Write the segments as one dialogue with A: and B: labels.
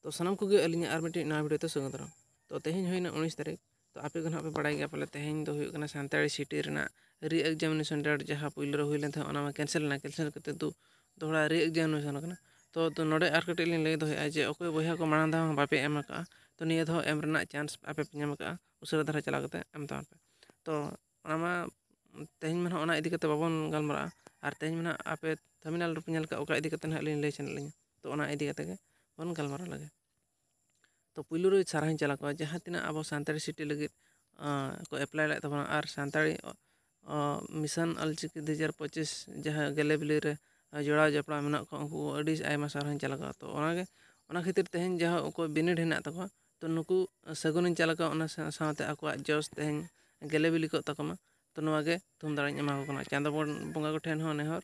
A: तो सामान को अलिंग और मिट्टी नया वीडियो तो स्वागत दाराम। तो तेहन होना 19 तारीख तो आपे को पे बड़ा गया पाले तेहन दो हुई सानताड़ी सिटी री एग्जामिनेशन डेट जहाँ पुइल हुई लेन था कैंसल कैंसल करते दोहरा री एग्जामिनेशन तो नोडे और कटे लिंग लय दोहे जे अकोय बया को मांग दा बापे एम का तो निया दो एम रना चांस आपे पे का उसरा धारा चला करते एम ता पे तो ओनामा तेहन में ओना इदी करते बाबन गलमरा और तेहन में आपे थंबनेल रे पेल का ओका इदी करते ना लिंग लय चैनल तो ओना इदी करते के बन गलमरा लगे। तो पुलू रे सारा चला को जहाँ तीना अब सानताड़ी सिटी लगे को एप्लाई लेत तबना और सानताड़ी मिशन अलचिकी 2025 जहाँ गेलेबली रे जोड़ा जपड़ा मेना को उनको अड़ी आयमा सारा चला को तो ओना खातिर तेहन जहाँ को बिनिड हेना तको तो नुकु सगुन चला को ओना साथे आको जोस तेहन गेलेबली को तकमा तो नवागे तुम दाड़ा एमा को ना चांदो बंगा को ठेन हो नेहर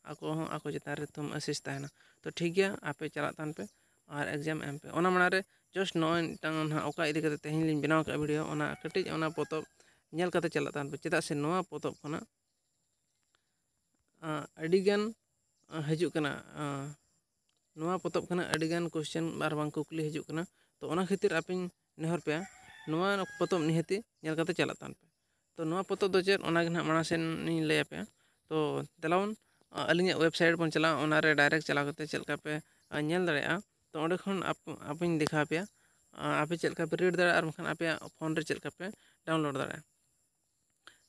A: आको चितान रे तुम आशीष तहना तो ठीक गया आपे चला तान पे और एग्जाम एम पे ओना मारे जस्ट नॉन ओका इदी करते तेहन लिंग बनाव का वीडियो ओना कटिज ओना पोतब नेल करते चला तान पे चेदा से नोआ पोतब खना अडिगन हजू कना नोआ पोतब खना अडिगन क्वेश्चन बार बांग कुकली हजू कना तो ओना खातिर आपिन नेहर पे नोआ पोतब निहती नेल करते चला तान पे तो नोआ पोतब दो चेद ओना गना माना सेन नि लय पे तो तेलावन अलिंग वेबसाइट बन चला ओना रे डायरेक्ट चला करते चलका पे नेल दड़ेया तो ओंडे खन आप दिखा पे आपे चलका पे रीड दाड़ा और मखान आपे फोन रे चलका पे डाउनलोड दाड़ा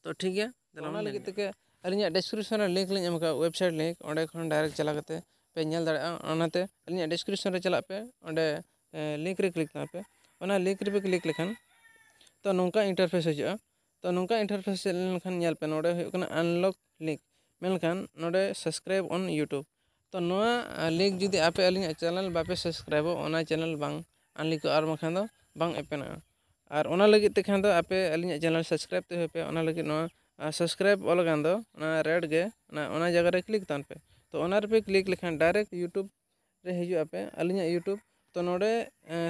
A: तो ठीक है ओना लगी तक अलिंग डिस्क्रिप्शन लिंक लिंग एम का वेबसाइट लिंक ओंडे खन डायरेक्ट चला करते पे नेल दाड़ा ओनाते अलिंग डिस्क्रिप्शन रे चला पे ओंडे लिंक रे क्लिक ना पे ओना लिंक रे पे क्लिक लेखन तो नोंका इंटरफेस हजूआ तो नोंका इंटरफेस लेनखान नेल पे नोडे हुई कना अनलॉक लिंक मेनखान नोडे सब्सक्राइब ऑन यूट्यूब तो नोआ लिंक जुदी आपे अलिंग चैनल बापे सब्सक्राइब ओना चैनल बांग अनलिक और मखान दो बांग एपेना और ओना लगी ते खान दो आपे अलिंग चैनल सब्सक्राइब ते पे ओना लगी नोआ सब्सक्राइब ऑल गान दो ओना रेड गे ओना जगह रे क्लिक तान पे तो ओना रे पे क्लिक लेखान डायरेक्ट यूट्यूब रे हजू आपे अलिंग यूट्यूब तो नोडे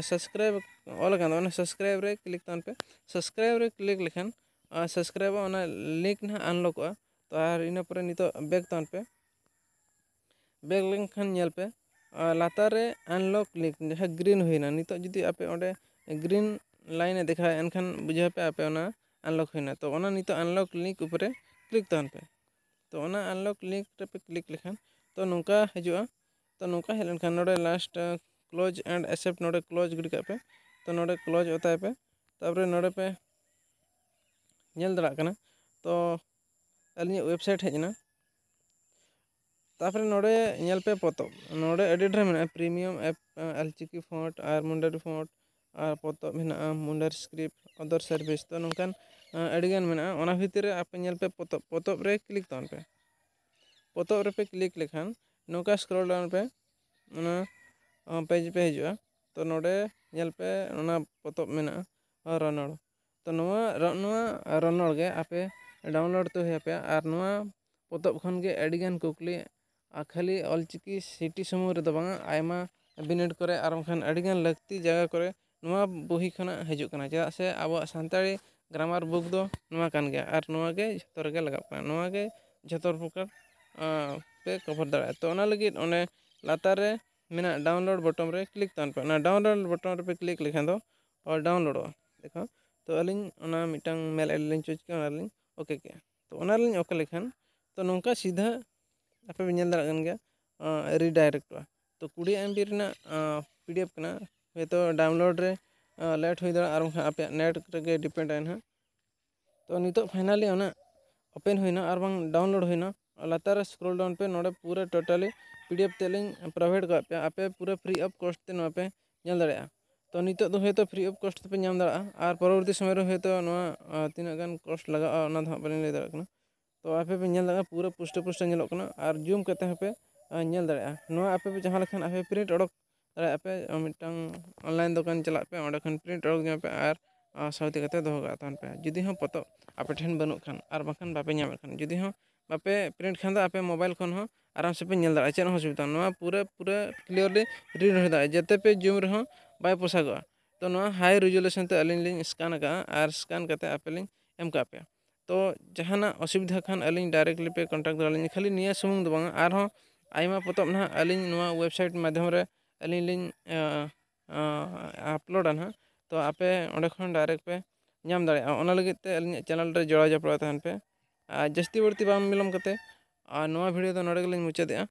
A: सब्सक्राइब ऑल गान दो ओना सब्सक्राइब रे क्लिक तान पे सब्सक्राइब रे क्लिक लेखान सब्सक्राइब ओना लिंक ना अनलॉक तो और इन पर नितो बैक तान पे बैक लिंक खान नेल पे लातार रे अनलॉक लिंक जहाँ ग्रीन हुईना नितो जुदी आपे ओंडे ग्रीन लाइन देखा एनखान बुझा पे आपे ओना अनलॉक हुईना तो ओना नितो अनलॉक लिंक ऊपर क्लिक तान पे तो ओना अनलॉक लिंक पे क्लिक लेखान तो नौका हजूआ तो नौका हेलन खान नोडे लास्ट क्लोज एंड एक्सेप्ट नोडे क्लोज गिड का पे तो नोडे क्लोज होता है पे तापर नोडे पे नेल दड़ा कना तो अलिंग वेबसाइट हेजना तापर नोडे नेल पे पोतब नोडे एडी ढेर मेना प्रीमियम ऐप अलचिकी फॉन्ट और मुंडर फॉन्ट और पोतब मेना मुंडर स्क्रिप्ट अदर सर्विस तो नोंकान अडिगान मेना ओना भितर आप नेल पे पोतब रे क्लिक तान पे पोतब रे पे क्लिक लेखान नौका स्क्रॉल डाउन पे ओना पेज पे हजूआ तो नोडे नेल पे ओना पोतब मेना रनड़ तो नोआ रनड़ गे आपे डाउनलोड तो हे पे और नोआ पोतब खन गे अडिगान कुकली खाली अलचिकी सिटी समूह रे बांगा आयमा बिनिड करे और मखान अडिगान लगती जगह करे नोआ बही खना हजू कना चेदा से अब सानताड़ी ग्रामार बुक दो नोआ कान गया और नोआ गे जतो रे लगा कना नोआ गे जतो प्रकार पे कवर दाड़ा तो ओना लगी ओने लातार रे मेना डाउनलोड बटन रे क्लिक तान पे ओना डाउनलोड बटन रे पे क्लिक लेखान दो और डाउनलोड देखो तो अलिंग ओना मिटांग मेल आईडी लिंग चूज के ओना लिंग ओके के तो ओना लिंग ओके लेखान तो नौका सीधा आपे भी नेल दाड़ा गया रिडायरेक्ट तो 20 MB रेना PDF कना हे तो डाउनलोड रे लेट हुई दाड़ा और आपे नेट रे डिपेंड आइन तो नितो फाइनली ओना ओपन हुईना और बांग डाउनलोड हुईना लातार स्क्रॉल डाउन पे नोडे पूरा टोटली PDF तेलिंग प्रोवाइड का पे आपे पूरा फ्री ऑफ कॉस्ट ते नो पे नेल दाड़ा तो नितो दो हे तो फ्री ऑफ कॉस्ट पे नाम दाड़ा और परवर्ती समय रे हे तो नोआ तीना गान कॉस्ट लगा ओना दो बलिन ले दाड़ा कना तो आपे पे नेल दाड़ा पूरा पुष्ट पुष्ट नेलोक कना और जूम करते हैं पे नेल दाड़ा नोआ आपे पे जहां लेखान आपे प्रिंट ओडक दाड़ा पे मिटांग ऑनलाइन दुकान चला पे ओंडे खन प्रिंट ओडक जाम पे और साउती करते दोहो गा तान पे जुदी हम पतो आपे ठेन बनु खान और बखन बापे नाम खान जुदी हम बापे प्रिंट खान दा आपे मोबाइल खन हो आराम से पे नेल दाड़ा चेन हो सुविधा नोआ पूरा क्लियरली रीड हो दाड़ा जते पे जूम रे हो बाय पोसागो तो नोआ हाई रेजोल्यूशन ते अलिंग लिंग स्कैन का और स्कैन करते आपे लिंग एम का पे तो जहाना असुविधा खान अलिंग डायरेक्टली पे कॉन्टैक्ट दालिंग खाली निया सुमुंग दो बांगा आर हो आयमा पोतब ना अलिंग नोआ वेबसाइट माध्यम रे अलिंग लिंग ᱟᱯᱞᱳᱰᱟ ᱱᱟᱦᱟᱜ, ᱛᱚ ᱟᱯᱮ ᱚᱸᱰᱮ ᱠᱷᱚᱱ ᱰᱟᱭᱨᱮᱠᱴ ᱯᱮ ᱧᱟᱢ ᱫᱟᱲᱮᱭᱟᱜᱼᱟ᱾ ᱚᱱᱟ ᱞᱟᱹᱜᱤᱫ ᱛᱮ ᱟᱹᱞᱤᱧᱟᱜ ᱪᱮᱱᱮᱞ ᱨᱮ ᱡᱚᱲᱟᱣ ᱡᱚᱯᱲᱟᱣ ᱛᱟᱦᱮᱱ ᱯᱮ, ᱟᱨ ᱡᱟᱹᱥᱛᱤ ᱵᱟᱹᱲᱛᱤ ᱵᱟᱝ ᱵᱤᱞᱚᱢ ᱠᱟᱛᱮ, ᱟᱨ ᱱᱚᱣᱟ ᱵᱷᱤᱰᱤᱭᱳ ᱫᱚ ᱱᱚᱰᱮ ᱜᱮᱞᱤᱧ ᱢᱩᱪᱟᱹᱫᱮᱜᱼᱟ᱾